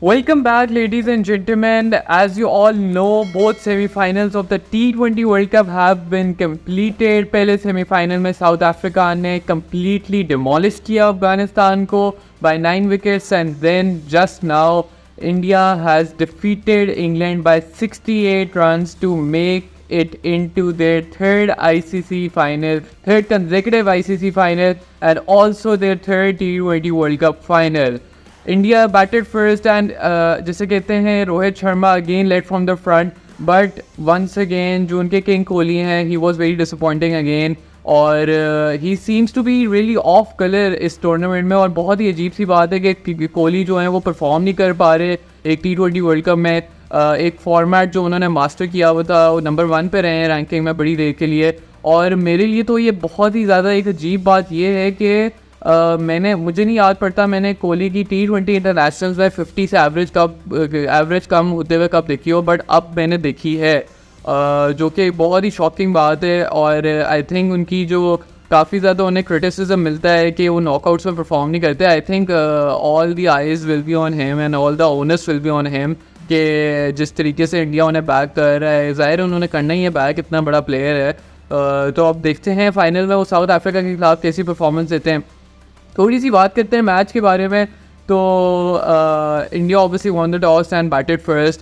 Welcome back, ladies and gentlemen. As you all know, both semi-finals of the T20 World Cup have been completed. पहले semi-final में south Africa ने completely demolish किया अफगानिस्तान को by 9 wickets, and then just now India has defeated England by 68 runs to make it into their third consecutive ICC final, and also their third T20 World Cup final. India batted first and जैसे कहते हैं Rohit Sharma again led from the front, but once again जो उनके king Kohli हैं he was very disappointing again, और he seems to be really off colour इस tournament में. और बहुत ही अजीब सी बात है कि कोहली जो है वो परफॉर्म नहीं कर पा रहे एक T20 वर्ल्ड कप में. एक फॉर्मेट जो उन्होंने मास्टर किया हुआ था वो नंबर 1 पे रहे हैं रैंकिंग में बड़ी देर के लिए. और मेरे लिए तो ये बहुत ही ज़्यादा एक अजीब बात ये है कि मुझे नहीं याद पड़ता मैंने कोहली की T20 इंटरनेशनल्स में 50 से एवरेज कम होते हुए कब देखी हो, बट अब मैंने देखी है, जो कि बहुत ही शॉकिंग बात है. और आई थिंक उनकी जो काफ़ी ज़्यादा उन्हें क्रिटिसिज्म मिलता है कि वो नॉकआउट्स में परफॉर्म नहीं करते. I think all the eyes will be on him and all the owners will be on him कि जिस तरीके से इंडिया उन्हें बैक कर रहा है, ज़ाहिर उन्होंने करना ही है बैक, इतना बड़ा प्लेयर है. तो अब देखते हैं फाइनल में वो साउथ अफ्रीका के खिलाफ कैसी परफॉर्मेंस देते हैं. थोड़ी सी बात करते हैं मैच के बारे में. तो India obviously one the toss and batted first,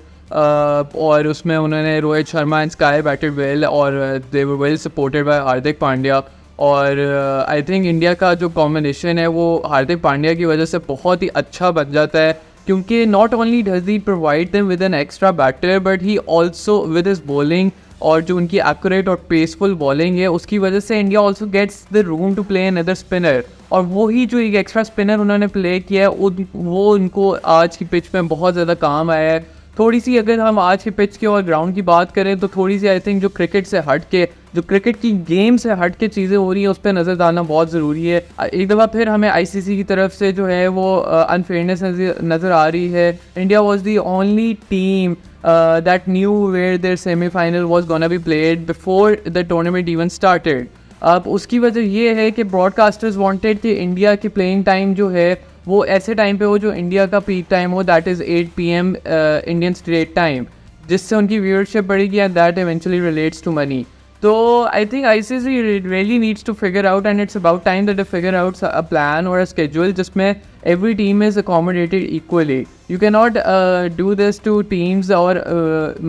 और उसमें उन्होंने Rohit Sharma and sky batted well, और दे were well supported by Hardik Pandya. और आई थिंक इंडिया का जो कॉम्बिनेशन है वो हार्दिक पांड्या की वजह से बहुत ही अच्छा बन जाता है, क्योंकि not only does he provide them with an extra batter, but he also with his bowling और जो उनकी एक्यूरेट और पेसफुल बॉलिंग है उसकी वजह से India also gets the room to play another spinner. और वही जो एक एक्स्ट्रा स्पिनर उन्होंने प्ले किया है वो उनको आज की पिच में बहुत ज़्यादा काम आया है. थोड़ी सी अगर हम आज के पिच के और ग्राउंड की बात करें तो थोड़ी सी आई थिंक जो क्रिकेट से हट के, जो क्रिकेट की गेम से हट के चीज़ें हो रही हैं उस पर नज़र डालना बहुत ज़रूरी है. एक दफ़ा फिर हमें ICC की तरफ से जो है वो अनफेयरनेस नज़र आ रही है. India was the only team that knew where their semi-final was gonna be played before the tournament even started. अब उसकी वजह ये है कि ब्रॉडकास्टर्स वांटेड कि इंडिया की प्लेइंग टाइम जो है वो ऐसे टाइम पे हो जो इंडिया का पीक टाइम हो, that is 8 PM Indian state time, जिससे उनकी व्यूअरशिप बढ़ेगी and that eventually relates to money. तो I think ICC really needs to figure out, and it's about time that they figure out a plan or a schedule जिसमें every team is accommodated equally. You cannot do this to teams, और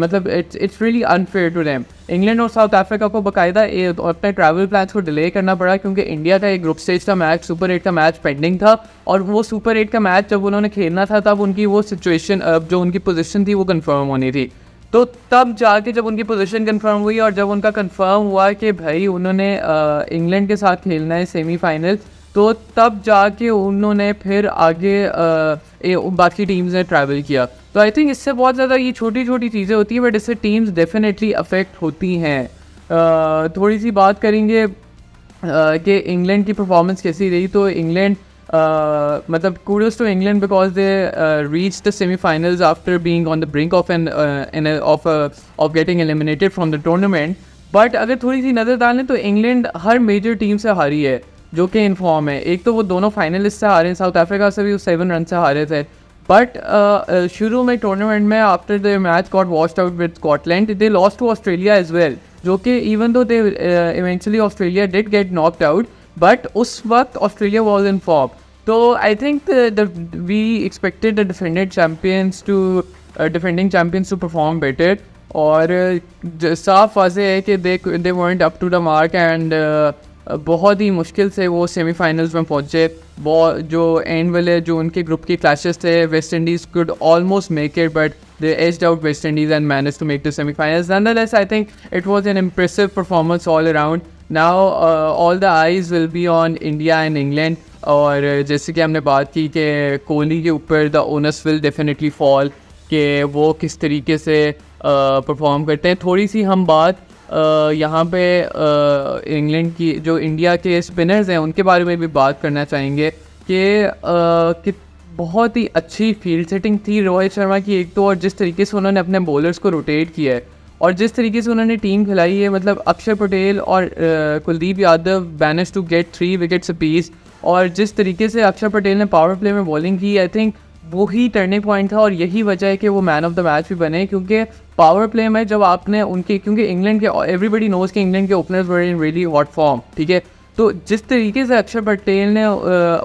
मतलब it's really unfair to them. England और south Africa को बाकायदा अपने travel plans को delay करना पड़ा, क्योंकि इंडिया का एक ग्रुप स्टेज का मैच, सुपर 8 का मैच पेंडिंग था, और वो सुपर 8 का मैच जब उन्होंने खेलना था तब उनकी वो सिचुएशन, जो उनकी पोजीशन थी वो कंफर्म होनी थी. तो तब जाके जब उनकी पोजीशन कंफर्म हुई और जब उनका कंफर्म हुआ कि भाई उन्होंने इंग्लैंड के साथ खेलना है सेमीफाइनल, तो तब जाके उन्होंने फिर आगे बाकी टीम्स ने ट्रैवल किया. तो आई थिंक इससे बहुत ज़्यादा ये छोटी छोटी चीज़ें होती हैं, बट इससे टीम्स डेफिनेटली अफेक्ट होती हैं. थोड़ी सी बात करेंगे कि इंग्लैंड की परफॉर्मेंस कैसी रही. तो इंग्लैंड मतलब kudos to England because they reached the semi-finals after being on the brink of of getting eliminated from the tournament. But अगर थोड़ी सी नज़र डालें तो इंग्लैंड हर मेजर टीम से हारी है जो कि इन फॉर्म है. एक तो वो दोनों फाइनलिस्ट से हारे हैं, साउथ अफ्रीका से भी 7 रन से हारे थे. बट शुरू में टूर्नामेंट में after the match got washed out with Scotland, they lost to Australia as well, जो कि even though they eventually Australia did get knocked out, but उस वक्त ऑस्ट्रेलिया वॉज इन फॉर्म. तो I think we expected the defending champions to perform better, और साफ वाज़ेह है कि they weren't up to the mark, and बहुत ही मुश्किल से वो सेमीफाइनल्स में पहुँचे. वो जो एंड वाले जो उनके ग्रुप के क्लैशेस थे, West Indies could almost make it, but they edged out West Indies and managed to make the semi-finals. Nonetheless, I think it was an impressive performance all around. Now all the eyes will be on India and England. और जैसे कि हमने बात की कि कोहली के ऊपर the onus will definitely fall, कि वो किस तरीके से परफॉर्म करते हैं. थोड़ी सी हम बात यहाँ पे इंग्लैंड की, जो इंडिया के स्पिनर्स हैं उनके बारे में भी बात करना चाहेंगे कि बहुत ही अच्छी फील्ड सेटिंग थी रोहित शर्मा की एक तो, और जिस तरीके से उन्होंने अपने बॉलर्स को रोटेट किया है और जिस तरीके से उन्होंने टीम खिलाई है. मतलब अक्षर पटेल और Kuldeep Yadav manage to get 3 wickets apiece, और जिस तरीके से अक्षर पटेल ने पावर प्ले में बॉलिंग की, आई थिंक वो ही टर्निंग पॉइंट था और यही वजह है कि वो मैन ऑफ द मैच भी बने, क्योंकि पावर प्ले में जब आपने उनके, क्योंकि इंग्लैंड के एवरीबडी नोज कि इंग्लैंड के openers were in really hot form, ठीक है। तो जिस तरीके से अक्षर पटेल ने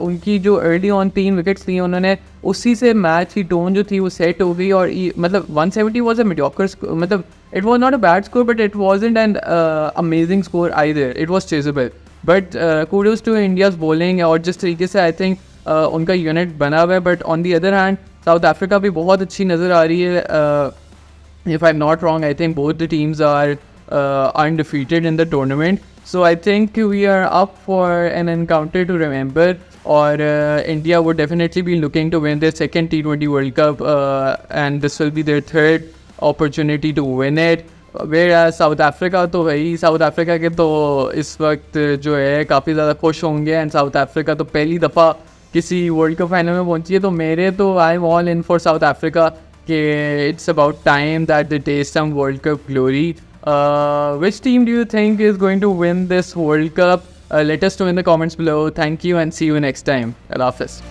उनकी जो अर्ली ऑन 3 विकेट्स ली उन्होंने, उसी से मैच की टोन जो थी वो सेट हो गई। और मतलब 170 वाज अ मीडियोकर, मतलब it was not a bad score but it wasn't an amazing score either, it was chaseable. But kudos to India's bowling और जिस तरीके से आई थिंक उनका यूनिट बना हुआ है। But on the other hand South Africa भी बहुत अच्छी नज़र आ रही है। If I am not wrong, I think both the teams are undefeated in the tournament. So I think we are up for an encounter to remember. Or India would definitely be looking to win their second T20 World Cup, and this will be their third opportunity to win it. Whereas South Africa, तो भाई south Africa के तो इस वक्त जो है काफ़ी ज़्यादा खुश होंगे। एंड साउथ अफ्रीका तो पहली दफ़ा किसी वर्ल्ड कप फाइनल में पहुंची है। तो मेरे तो I am all in for South Africa कि it's about time that they taste some World Cup glory. Which team do you think is going to win this World Cup? Let us know in the comments below. Thank you and see you next time. Allah Hafiz.